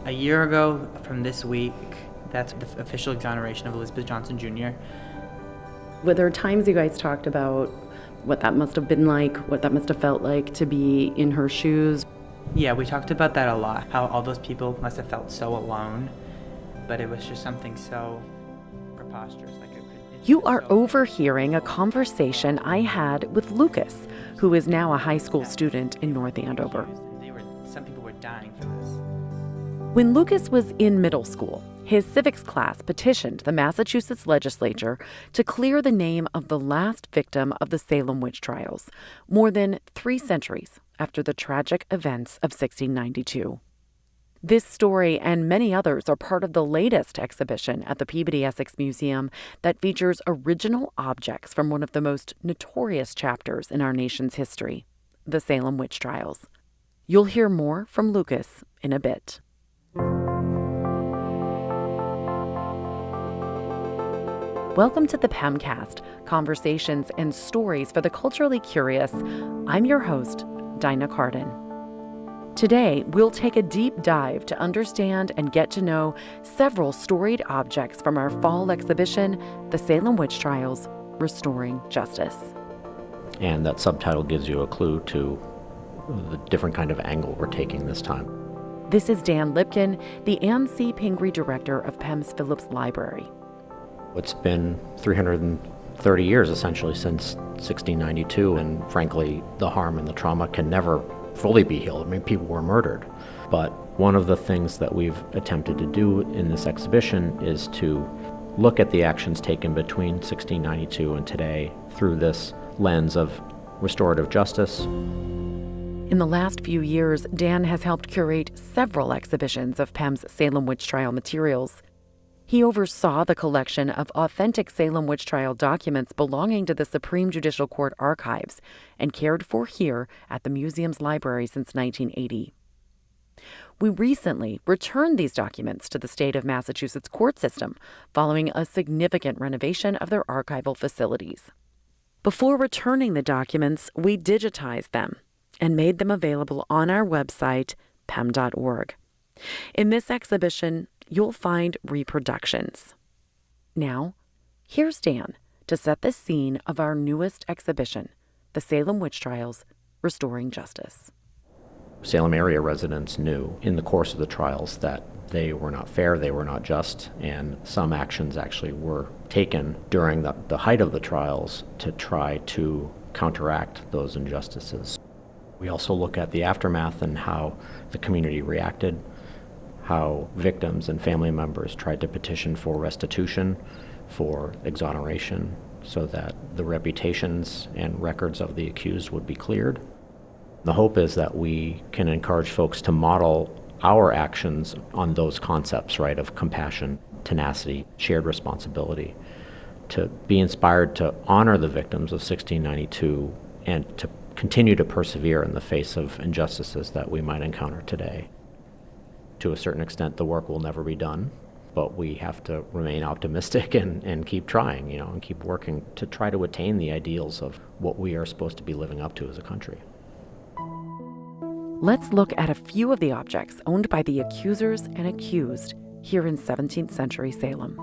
A year ago from this week, that's the official exoneration of Elizabeth Johnson Jr. Were there times you guys talked about what that must have been like, what that must have felt like to be in her shoes? Yeah, we talked about that a lot, how all those people must have felt so alone, but it was just something so preposterous. You are overhearing a conversation I had with Lucas, who is now a high school student in North Andover. Some people were dying for this. When Lucas was in middle school, his civics class petitioned the Massachusetts legislature to clear the name of the last victim of the Salem Witch Trials, more than 3 centuries after the tragic events of 1692. This story and many others are part of the latest exhibition at the Peabody Essex Museum that features original objects from one of the most notorious chapters in our nation's history, the Salem Witch Trials. You'll hear more from Lucas in a bit. Welcome to the PEMCast, conversations and stories for the culturally curious. I'm your host, Dinah Carden. Today, we'll take a deep dive to understand and get to know several storied objects from our fall exhibition, The Salem Witch Trials, Restoring Justice. And that subtitle gives you a clue to the different kind of angle we're taking this time. This is Dan Lipkin, the Anne C. Pingree Director of PEM's Phillips Library. It's been 330 years, essentially, since 1692, and frankly, the harm and the trauma can never fully be healed. I mean, people were murdered. But one of the things that we've attempted to do in this exhibition is to look at the actions taken between 1692 and today through this lens of restorative justice. In the last few years, Dan has helped curate several exhibitions of PEM's Salem Witch Trial materials. He oversaw the collection of authentic Salem Witch Trial documents belonging to the Supreme Judicial Court archives and cared for here at the museum's library since 1980. We recently returned these documents to the state of Massachusetts court system following a significant renovation of their archival facilities. Before returning the documents, we digitized them and made them available on our website, pem.org. In this exhibition, you'll find reproductions. Now, here's Dan to set the scene of our newest exhibition, the Salem Witch Trials, Restoring Justice. Salem area residents knew in the course of the trials that they were not fair, they were not just, and some actions actually were taken during the height of the trials to try to counteract those injustices. We also look at the aftermath and how the community reacted, how victims and family members tried to petition for restitution, for exoneration, so that the reputations and records of the accused would be cleared. The hope is that we can encourage folks to model our actions on those concepts, right, of compassion, tenacity, shared responsibility, to be inspired to honor the victims of 1692 and to continue to persevere in the face of injustices that we might encounter today. To a certain extent, the work will never be done, but we have to remain optimistic and keep trying, and keep working to try to attain the ideals of what we are supposed to be living up to as a country. Let's look at a few of the objects owned by the accusers and accused here in 17th century Salem.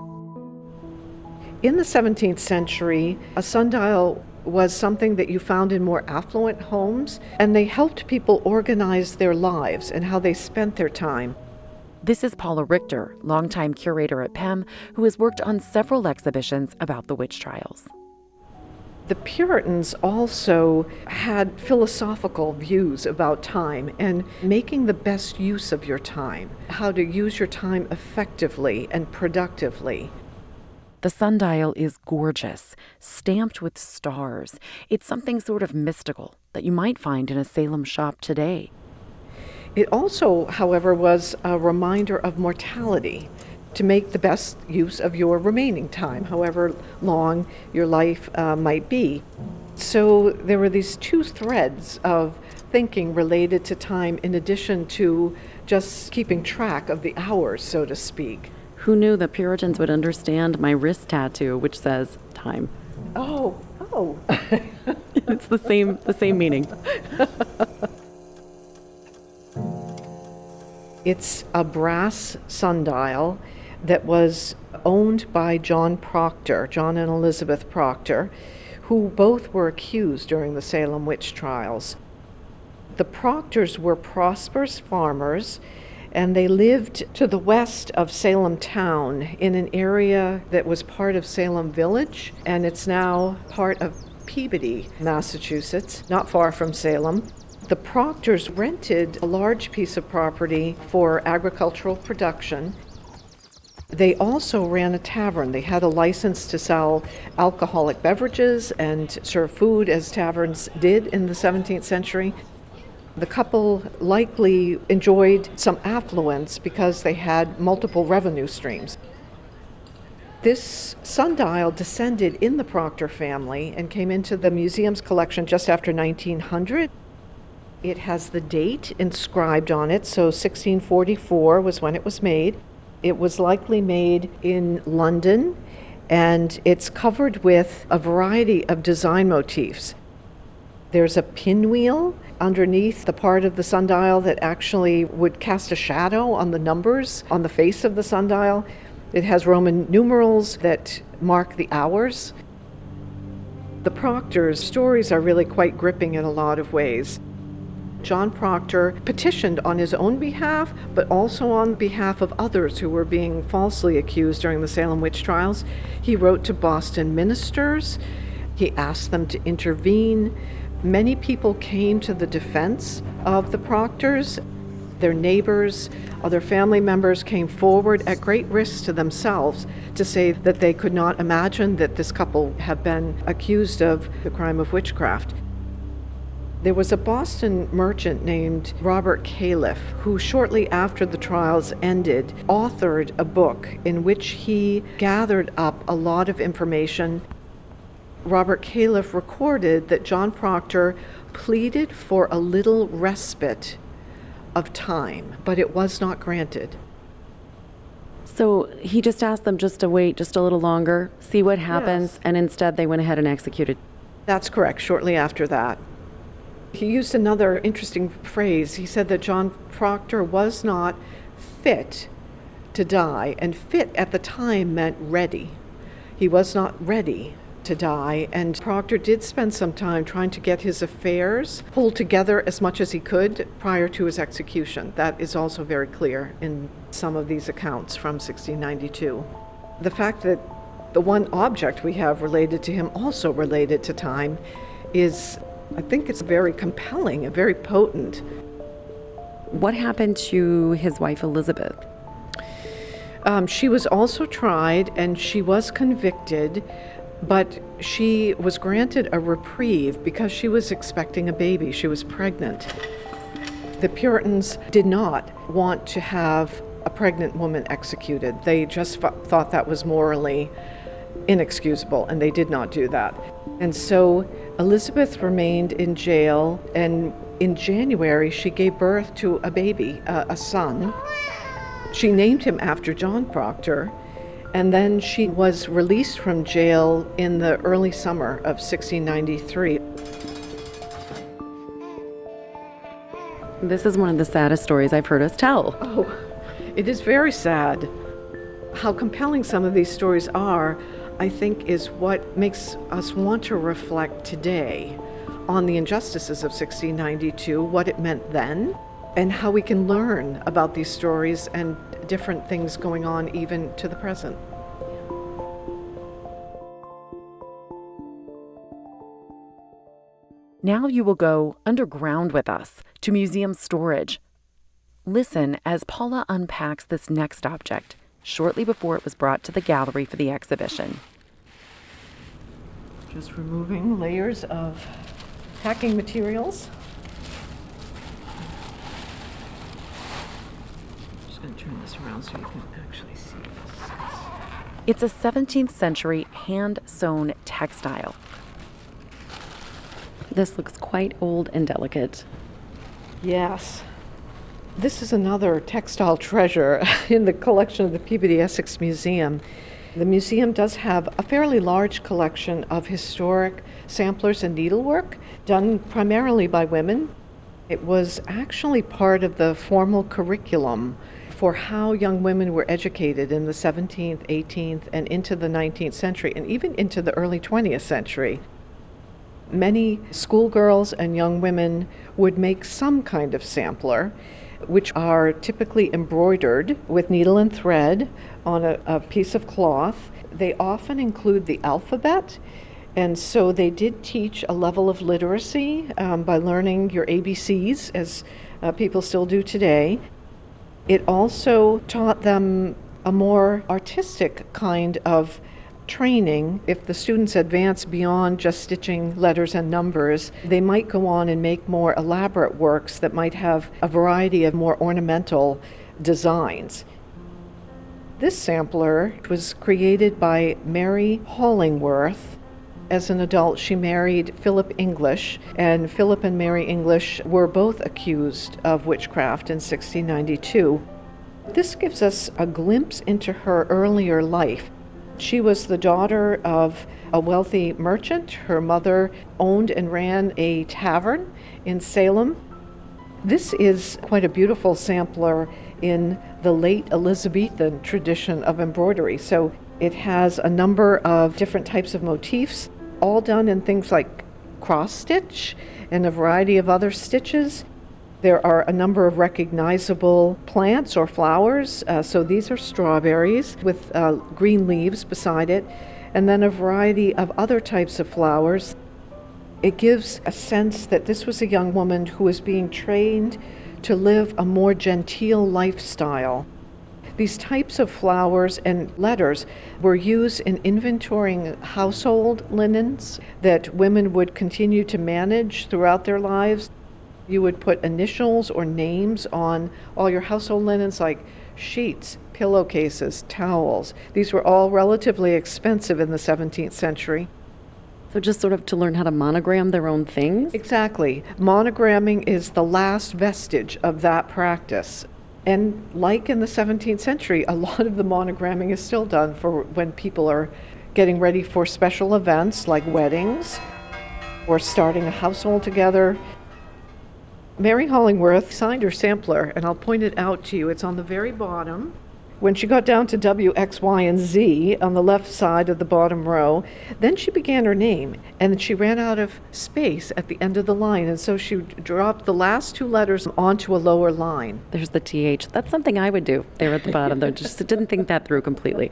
In the 17th century, a sundial was something that you found in more affluent homes, and they helped people organize their lives and how they spent their time. This is Paula Richter, longtime curator at PEM, who has worked on several exhibitions about the witch trials. The Puritans also had philosophical views about time and making the best use of your time, how to use your time effectively and productively. The sundial is gorgeous, stamped with stars. It's something sort of mystical that you might find in a Salem shop today. It also, however, was a reminder of mortality, to make the best use of your remaining time, however long your life might be. So there were these 2 threads of thinking related to time in addition to just keeping track of the hours, so to speak. Who knew the Puritans would understand my wrist tattoo, which says time? Oh. It's the same meaning. It's a brass sundial that was owned by John and Elizabeth Proctor, who both were accused during the Salem Witch Trials. The Proctors were prosperous farmers, and they lived to the west of Salem town in an area that was part of Salem Village, and it's now part of Peabody, Massachusetts, not far from Salem. The Proctors rented a large piece of property for agricultural production. They also ran a tavern. They had a license to sell alcoholic beverages and serve food as taverns did in the 17th century. The couple likely enjoyed some affluence because they had multiple revenue streams. This sundial descended in the Proctor family and came into the museum's collection just after 1900. It has the date inscribed on it, so 1644 was when it was made. It was likely made in London, and it's covered with a variety of design motifs. There's a pinwheel underneath the part of the sundial that actually would cast a shadow on the numbers on the face of the sundial. It has Roman numerals that mark the hours. The Proctors' stories are really quite gripping in a lot of ways. John Proctor petitioned on his own behalf, but also on behalf of others who were being falsely accused during the Salem Witch Trials. He wrote to Boston ministers. He asked them to intervene. Many people came to the defense of the Proctors. Their neighbors, other family members came forward at great risk to themselves to say that they could not imagine that this couple had been accused of the crime of witchcraft. There was a Boston merchant named Robert Califf who, shortly after the trials ended, authored a book in which he gathered up a lot of information. Robert Califf recorded that John Proctor pleaded for a little respite of time, but it was not granted. So he just asked them just to wait just a little longer, see what happens, Yes. and instead they went ahead and executed. That's correct, shortly after that. He used another interesting phrase. He said that John Proctor was not fit to die, and fit at the time meant ready. He was not ready to die, and Proctor did spend some time trying to get his affairs pulled together as much as he could prior to his execution. That is also very clear in some of these accounts from 1692. The fact that the one object we have related to him also related to time is, I think it's very compelling and very potent. What happened to his wife, Elizabeth? She was also tried and she was convicted, but she was granted a reprieve because she was expecting a baby. She was pregnant. The Puritans did not want to have a pregnant woman executed. They just thought that was morally inexcusable, and they did not do that. And so Elizabeth remained in jail, and in January she gave birth to a baby, a son. She named him after John Proctor, and then she was released from jail in the early summer of 1693. This is one of the saddest stories I've heard us tell. Oh, it is very sad. How compelling some of these stories are, I think, is what makes us want to reflect today on the injustices of 1692, what it meant then, and how we can learn about these stories and different things going on even to the present. Now you will go underground with us to museum storage. Listen as Paula unpacks this next object shortly before it was brought to the gallery for the exhibition. Just removing layers of packing materials. I'm just going to turn this around so you can actually see this. It's a 17th century hand-sewn textile. This looks quite old and delicate. Yes. This is another textile treasure in the collection of the Peabody Essex Museum. The museum does have a fairly large collection of historic samplers and needlework done primarily by women. It was actually part of the formal curriculum for how young women were educated in the 17th, 18th, and into the 19th century, and even into the early 20th century. Many schoolgirls and young women would make some kind of sampler, which are typically embroidered with needle and thread on a piece of cloth. They often include the alphabet, and so they did teach a level of literacy by learning your ABCs, as people still do today. It also taught them a more artistic kind of training. If the students advance beyond just stitching letters and numbers, they might go on and make more elaborate works that might have a variety of more ornamental designs. This sampler was created by Mary Hollingworth. As an adult, she married Philip English, and Philip and Mary English were both accused of witchcraft in 1692. This gives us a glimpse into her earlier life. She was the daughter of a wealthy merchant. Her mother owned and ran a tavern in Salem. This is quite a beautiful sampler in the late Elizabethan tradition of embroidery. So it has a number of different types of motifs, all done in things like cross stitch and a variety of other stitches. There are a number of recognizable plants or flowers. So these are strawberries with green leaves beside it, and then a variety of other types of flowers. It gives a sense that this was a young woman who was being trained to live a more genteel lifestyle. These types of flowers and letters were used in inventorying household linens that women would continue to manage throughout their lives. You would put initials or names on all your household linens, like sheets, pillowcases, towels. These were all relatively expensive in the 17th century. So just sort of to learn how to monogram their own things? Exactly. Monogramming is the last vestige of that practice. And like in the 17th century, a lot of the monogramming is still done for when people are getting ready for special events like weddings or starting a household together. Mary Hollingworth signed her sampler, and I'll point it out to you. It's on the very bottom. When she got down to W, X, Y, and Z on the left side of the bottom row, then she began her name, and she ran out of space at the end of the line, and so she dropped the last two letters onto a lower line. There's the TH. That's something I would do there at the bottom, though. Just didn't think that through completely.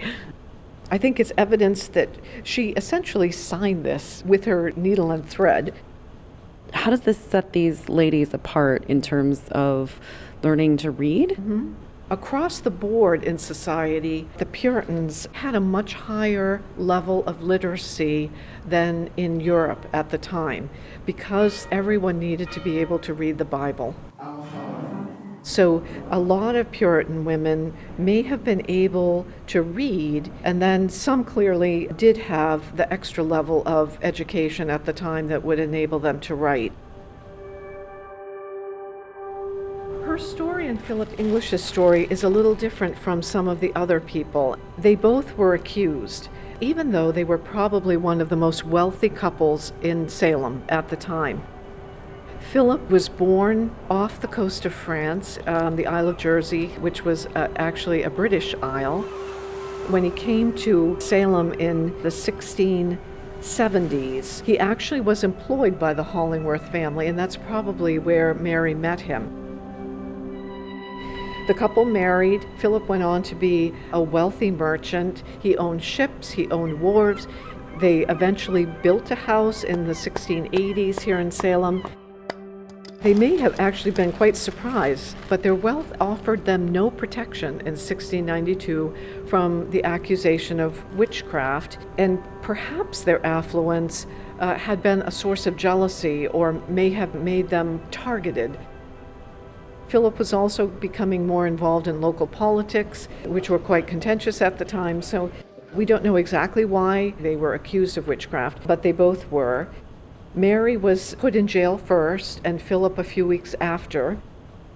I think it's evidence that she essentially signed this with her needle and thread. How does this set these ladies apart in terms of learning to read? Mm-hmm. Across the board in society, the Puritans had a much higher level of literacy than in Europe at the time, because everyone needed to be able to read the Bible. So a lot of Puritan women may have been able to read, and then some clearly did have the extra level of education at the time that would enable them to write. Her story and Philip English's story is a little different from some of the other people. They both were accused, even though they were probably one of the most wealthy couples in Salem at the time. Philip was born off the coast of France, the Isle of Jersey, which was actually a British isle. When he came to Salem in the 1670s, he actually was employed by the Hollingworth family, and that's probably where Mary met him. The couple married. Philip went on to be a wealthy merchant. He owned ships, he owned wharves. They eventually built a house in the 1680s here in Salem. They may have actually been quite surprised, but their wealth offered them no protection in 1692 from the accusation of witchcraft, and perhaps their affluence had been a source of jealousy or may have made them targeted. Philip was also becoming more involved in local politics, which were quite contentious at the time, so we don't know exactly why they were accused of witchcraft, but they both were. Mary was put in jail first, and Philip a few weeks after.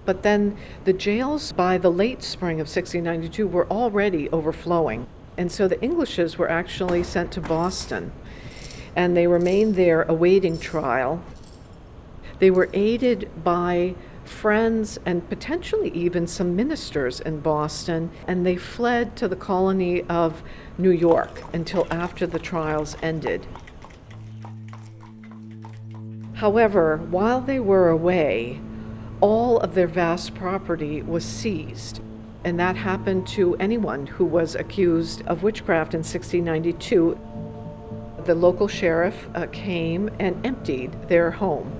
But then the jails by the late spring of 1692 were already overflowing. And so the Englishes were actually sent to Boston, and they remained there awaiting trial. They were aided by friends and potentially even some ministers in Boston, and they fled to the colony of New York until after the trials ended. However, while they were away, all of their vast property was seized, and that happened to anyone who was accused of witchcraft in 1692. The local sheriff came and emptied their home.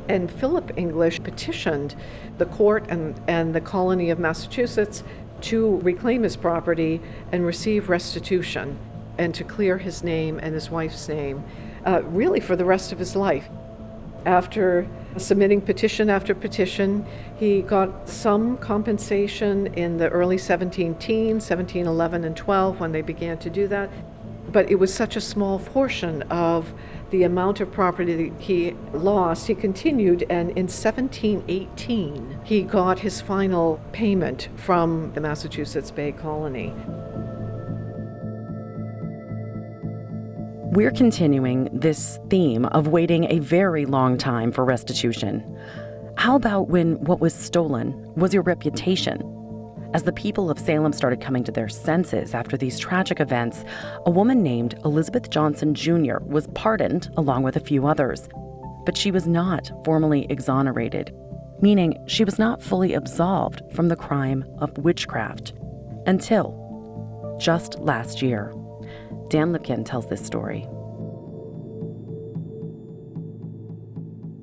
And Philip English petitioned the court and the colony of Massachusetts to reclaim his property and receive restitution and to clear his name and his wife's name, really for the rest of his life. After submitting petition after petition, he got some compensation in the early 1711 and 12 when they began to do that. But it was such a small portion of the amount of property that he lost. He continued, and in 1718, he got his final payment from the Massachusetts Bay Colony. We're continuing this theme of waiting a very long time for restitution. How about when what was stolen was your reputation? As the people of Salem started coming to their senses after these tragic events, a woman named Elizabeth Johnson Jr. was pardoned along with a few others. But she was not formally exonerated, meaning she was not fully absolved from the crime of witchcraft until just last year. Dan Lipkin tells this story.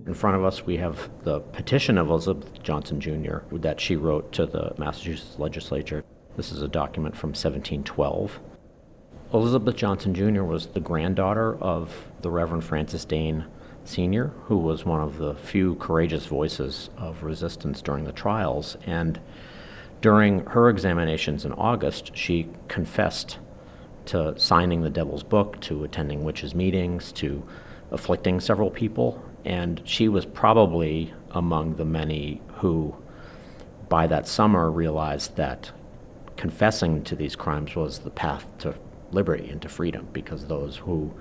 In front of us, we have the petition of Elizabeth Johnson Jr. that she wrote to the Massachusetts legislature. This is a document from 1712. Elizabeth Johnson Jr. was the granddaughter of the Reverend Francis Dane Sr., who was one of the few courageous voices of resistance during the trials. And during her examinations in August, she confessed to signing the Devil's Book, to attending witches' meetings, to afflicting several people. And she was probably among the many who, by that summer, realized that confessing to these crimes was the path to liberty and to freedom, because those who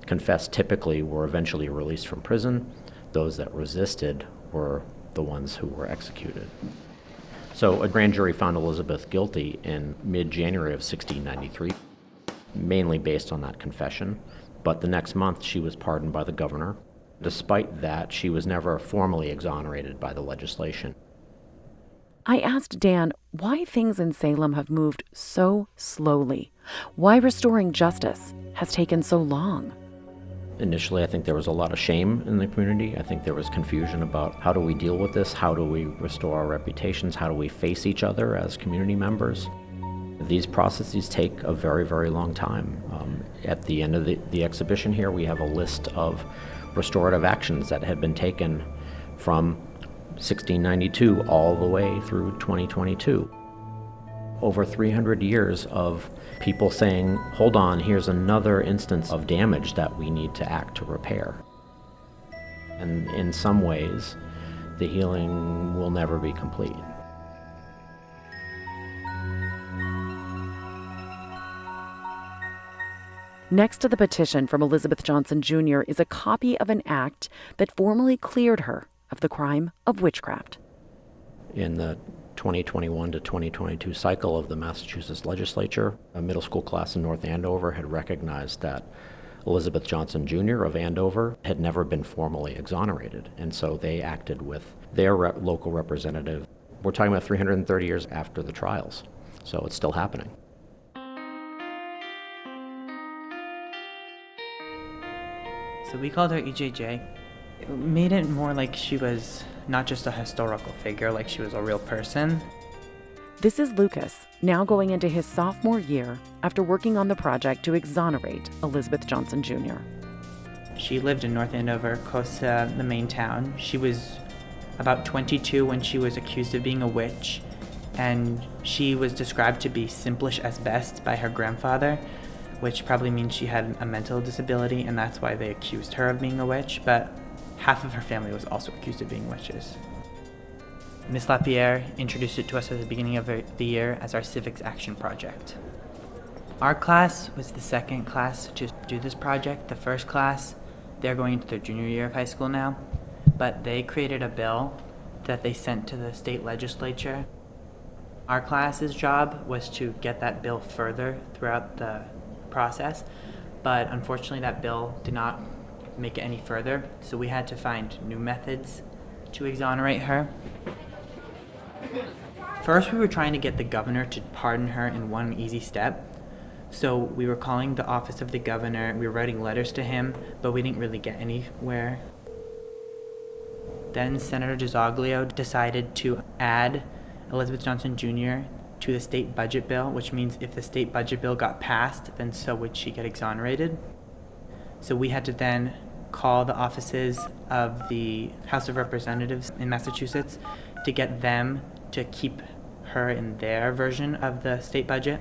confessed typically were eventually released from prison. Those that resisted were the ones who were executed. So a grand jury found Elizabeth guilty in mid-January of 1693, mainly based on that confession. But the next month, she was pardoned by the governor. Despite that, she was never formally exonerated by the legislation. I asked Dan why things in Salem have moved so slowly, why restoring justice has taken so long. Initially, I think there was a lot of shame in the community. I think there was confusion about how do we deal with this, how do we restore our reputations, how do we face each other as community members. These processes take a very, very long time. At the end of the exhibition here, we have a list of restorative actions that had been taken from 1692 all the way through 2022. Over 300 years of people saying, hold on, here's another instance of damage that we need to act to repair. And in some ways, the healing will never be complete. Next to the petition from Elizabeth Johnson Jr. is a copy of an act that formally cleared her of the crime of witchcraft. In the 2021 to 2022 cycle of the Massachusetts legislature, a middle school class in North Andover had recognized that Elizabeth Johnson Jr. of Andover had never been formally exonerated, and so they acted with their local representative. We're talking about 330 years after the trials, so it's still happening. So we called her EJJ. It made it more like she was not just a historical figure, like she was a real person. This is Lucas, now going into his sophomore year after working on the project to exonerate Elizabeth Johnson Jr. She lived in North Andover, close to the main town. She was about 22 when she was accused of being a witch, and she was described to be simplish as best by her grandfather, which probably means she had a mental disability, and that's why they accused her of being a witch, but half of her family was also accused of being witches. Miss Lapierre introduced it to us at the beginning of the year as our civics action project. Our class was the second class to do this project. The first class, they're going into their junior year of high school now. but they created a bill that they sent to the state legislature. Our class's job was to get that bill further throughout the process, but unfortunately that bill did not make it any further, so we had to find new methods to exonerate her. First, we were trying to get the governor to pardon her in one easy step. So we were calling the office of the governor, we were writing letters to him, but we didn't really get anywhere. Then Senator DiZoglio decided to add Elizabeth Johnson Jr. to the state budget bill, which means if the state budget bill got passed, then so would she get exonerated. So we had to then call the offices of the House of Representatives in Massachusetts to get them to keep her in their version of the state budget.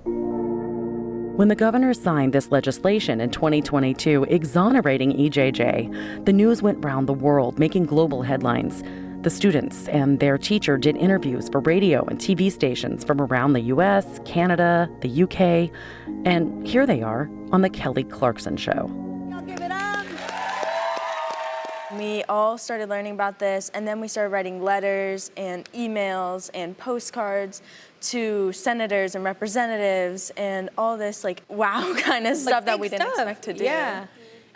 When the governor signed this legislation in 2022 exonerating EJJ, the news went round the world, making global headlines. The students and their teacher did interviews for radio and TV stations from around the US, Canada, the UK, and here they are on The Kelly Clarkson Show. Y'all give it up. We all started learning about this, and then we started writing letters and emails and postcards to senators and representatives and all this wow kind of stuff that we didn't expect to do. Yeah.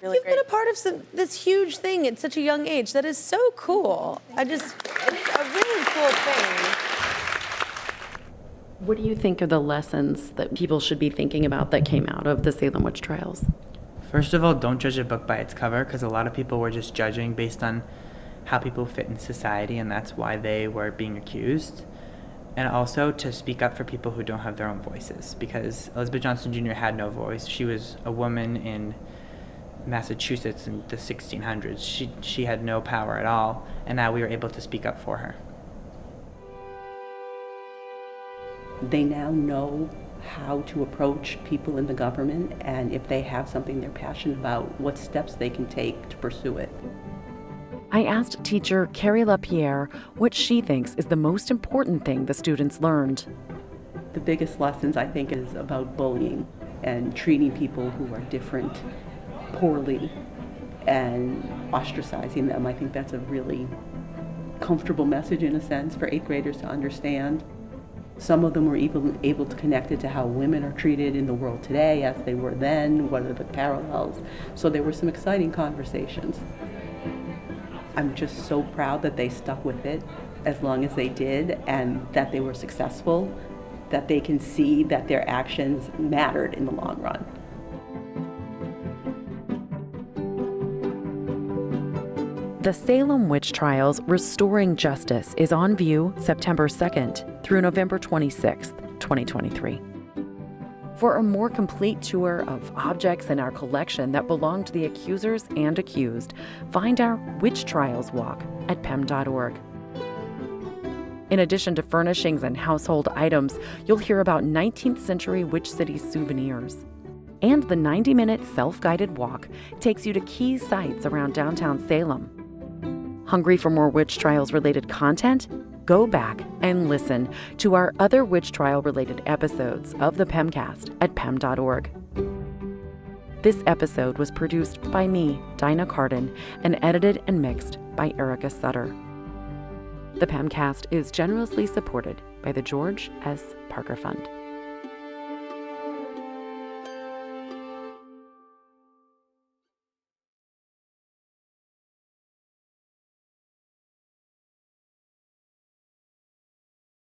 Really You've great. been a part of this huge thing at such a young age. That is so cool. It's a really cool thing. What do you think are the lessons that people should be thinking about that came out of the Salem Witch Trials? First of all, don't judge a book by its cover, because a lot of people were just judging based on how people fit in society, and that's why they were being accused. And also to speak up for people who don't have their own voices, because Elizabeth Johnson Jr. had no voice. She was a woman in Massachusetts in the 1600s. She had no power at all, and now we were able to speak up for her. They now know how to approach people in the government, and if they have something they're passionate about, what steps they can take to pursue it. I asked teacher Carrie LaPierre what she thinks is the most important thing the students learned. The biggest lessons, I think, is about bullying and treating people who are different poorly and ostracizing them. I think that's a really comfortable message, in a sense, for 8th graders to understand. Some of them were even able to connect it to how women are treated in the world today as they were then, what are the parallels. So there were some exciting conversations. I'm just so proud that they stuck with it as long as they did, and that they were successful, that they can see that their actions mattered in the long run. The Salem Witch Trials Restoring Justice is on view September 2nd through November 26th, 2023. For a more complete tour of objects in our collection that belong to the accusers and accused, find our Witch Trials Walk at PEM.org. In addition to furnishings and household items, you'll hear about 19th century Witch City souvenirs. And the 90-minute self-guided walk takes you to key sites around downtown Salem. Hungry for more Witch Trials-related content? Go back and listen to our other witch trial-related episodes of the PEMCast at PEM.org. This episode was produced by me, Dinah Carden, and edited and mixed by Erica Sutter. The PEMCast is generously supported by the George S. Parker Fund.